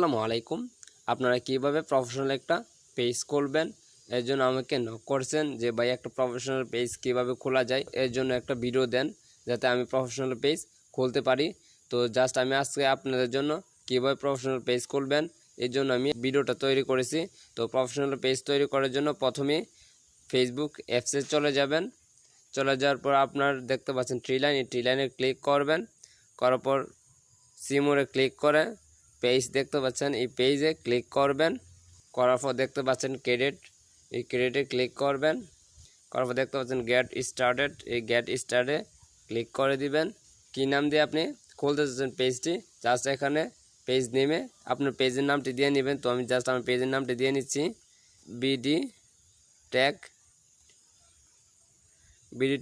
আসসালামু আলাইকুম। আপনারা কিভাবে প্রফেশনাল একটা পেজ খুলবেন এর জন্য আমাকে নক করছেন যে ভাই একটা প্রফেশনাল পেজ কিভাবে খোলা যায়, এর জন্য একটা ভিডিও দেন যাতে আমি প্রফেশনাল পেজ খুলতে পারি। তো জাস্ট আমি আজকে আপনাদের জন্য কিভাবে প্রফেশনাল পেজ খুলবেন এর জন্য আমি ভিডিওটা তৈরি করেছি। তো প্রফেশনাল পেজ তৈরি করার জন্য প্রথমে ফেসবুক অ্যাপসে চলে যাবেন। চলে যাওয়ার পর আপনার দেখতে পাচ্ছেন থ্রি লাইন, এই থ্রি লাইনে ক্লিক করবেন। করার পর সিমোরে ক্লিক করে পেজ দেখতে পাচ্ছেন, এই পেজে ক্লিক করবেন। করার পর দেখতে পাচ্ছেন ক্রেডিট, এই ক্রেডিটে ক্লিক করবেন। করার পর দেখতে পাচ্ছেন গেট স্টার্টেড, এই গেট স্টার্টে ক্লিক করে দিবেন। কী নাম দিয়ে আপনি খুলতে চাচ্ছেন পেজটি, জাস্ট এখানে পেজ নেমে আপনার পেজের নামটি দিয়ে নেবেন। তো আমি জাস্ট আমার পেজের নামটি দিয়ে নিচ্ছি বিডি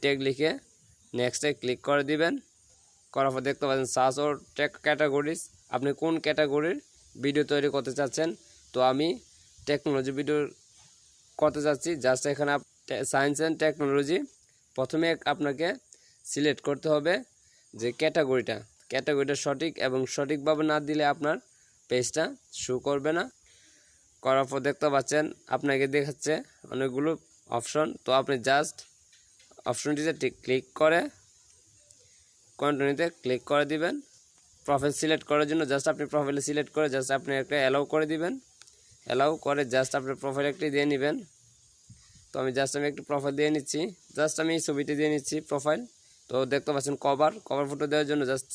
ট্যাগ লিখে নেক্সটে ক্লিক করে দিবেন। করার পর দেখতে পাচ্ছেন সার্চ ও ক্যাটাগরিজ, আপনি কোন ক্যাটাগরির ভিডিও তৈরি করতে চাচ্ছেন। তো আমি টেকনোলজি ভিডিও করতে চাচ্ছি। জাস্ট এখানে সায়েন্স অ্যান্ড টেকনোলজি প্রথমে আপনাকে সিলেক্ট করতে হবে যে ক্যাটাগরিটা সঠিক, এবং সঠিকভাবে না দিলে আপনার পেজটা শো করবে না। করার পর দেখতে পাচ্ছেন আপনাকে দেখাচ্ছে অনেকগুলো অপশন। তো আপনি জাস্ট অপশনটিতে ক্লিক করে কন্টিনিউতে ক্লিক করে দিবেন। প্রোফাইল সিলেক্ট করার জন্য জাস্ট আপনি প্রোফাইলে সিলেক্ট করে জাস্ট আপনি একটা অ্যালাউ করে দিবেন। অ্যালাউ করে জাস্ট আপনার প্রোফাইল একটি দিয়ে নেবেন। তো আমি একটু প্রোফাইল দিয়ে নিচ্ছি, জাস্ট আমি এই ছবিটি দিয়ে নিচ্ছি প্রোফাইল। তো দেখতে পাচ্ছেন কভার ফটো দেওয়ার জন্য জাস্ট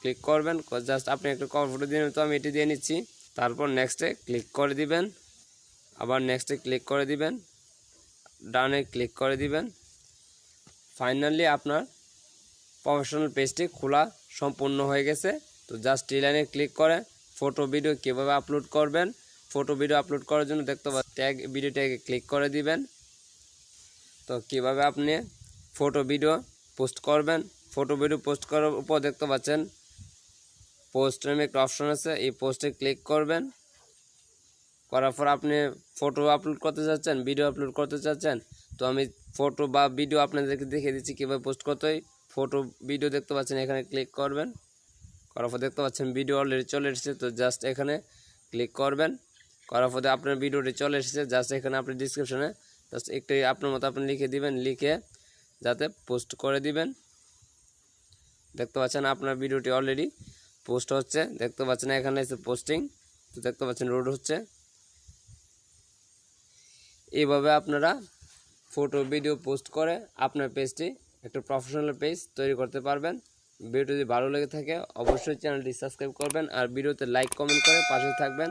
ক্লিক করবেন, জাস্ট আপনি একটা কভার ফটো দিয়ে নেবেন। তো আমি এটি দিয়ে নিচ্ছি। তারপর নেক্সটে ক্লিক করে দিবেন, আবার নেক্সটে ক্লিক করে দিবেন, ডানে ক্লিক করে দিবেন। ফাইনালি আপনার প্রফেশনাল পেজটি খোলা সম্পূর্ণ হয়ে গেছে। তো জাস্ট থ্রি লাইনে ক্লিক করে ফটো ভিডিও কীভাবে আপলোড করবেন, ফটো ভিডিও আপলোড করার জন্য দেখতে পাচ্ছেন ভিডিও ট্যাগে ক্লিক করে দিবেন। তো কীভাবে আপনি ফটো ভিডিও পোস্ট করবেন, ফটো ভিডিও পোস্ট করার উপর দেখতে পাচ্ছেন পোস্ট নামে একটা অপশন আছে, এই পোস্টে ক্লিক করবেন। করার পর আপনি ফটো আপলোড করতে চাচ্ছেন, ভিডিও আপলোড করতে চাচ্ছেন। তো আমি ফটো বা ভিডিও আপনাদেরকে দেখিয়ে দিচ্ছি কীভাবে পোস্ট করতে হয়। ফটো ভিডিও দেখতে পাচ্ছেন, এখানে ক্লিক করবেন। করার পর দেখতে পাচ্ছেন ভিডিও অলরেডি চলে এসেছে। তো জাস্ট এখানে ক্লিক করবেন। করার পরে আপনার ভিডিওটি চলে এসেছে। জাস্ট এখানে আপনি ডিসক্রিপশনে জাস্ট একটু আপনার মতো আপনি লিখে দিবেন, লিখে যাতে পোস্ট করে দিবেন। দেখতে পাচ্ছেন আপনার ভিডিওটি অলরেডি পোস্ট হচ্ছে। দেখতে পাচ্ছেন এখানে এসে পোস্টিং, তো দেখতে পাচ্ছেন লোড হচ্ছে। এইভাবে আপনারা ফটো ভিডিও পোস্ট করে আপনার পেজটি একটা প্রফেশনাল পেজ তৈরি করতে পারবেন। ভিডিওটি যদি ভালো লেগে থাকে অবশ্যই চ্যানেলটি সাবস্ক্রাইব করবেন, আর ভিডিওতে লাইক কমেন্ট করে পাশে থাকবেন।